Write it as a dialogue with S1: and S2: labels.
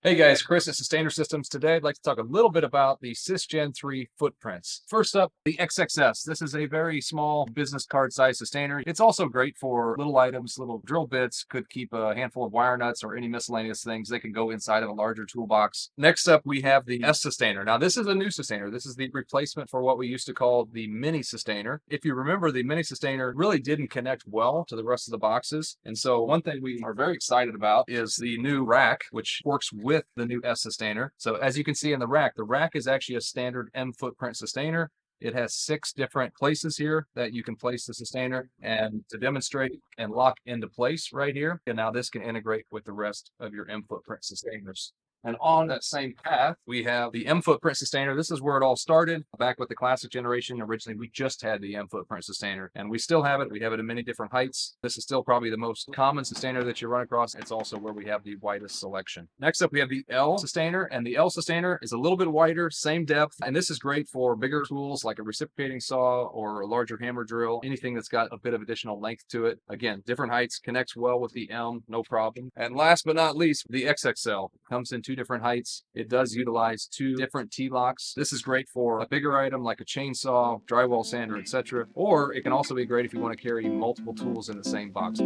S1: Hey guys, Chris at Systainer Systems. Today I'd like to talk a little bit about the Systainer³ footprints. First up, the XXS. This is a very small business card size sustainer. It's also great for little items, little drill bits, could keep a handful of wire nuts or any miscellaneous things. They can go inside of a larger toolbox. Next up, we have the SSustainer. Now this is a new sustainer. This is the replacement for what we used to call the mini sustainer. If you remember, the mini sustainer really didn't connect well to the rest of the boxes. And so one thing we are very excited about is the new rack, which works with the new SSustainer. So as you can see in the rack is actually a standard M footprint sustainer. It has 6 different places here that you can place the sustainer and to demonstrate and lock into place right here. And now this can integrate with the rest of your M footprint sustainers. And on that same path, we have the M footprint sustainer. This is where it all started back with the classic generation. Originally, we just had the M footprint sustainer and we still have it. We have it in many different heights. This is still probably the most common sustainer that you run across. It's also where we have the widest selection. Next up, we have the L sustainer, and the L sustainer is a little bit wider, same depth. And this is great for bigger tools like a reciprocating saw or a larger hammer drill, anything that's got a bit of additional length to it. Again, different heights, connects well with the M, no problem. And last but not least, the XXL comes in 2 different heights. It does utilize 2 different T-locks. This is great for a bigger item like a chainsaw, drywall sander, etc. Or it can also be great if you want to carry multiple tools in the same box.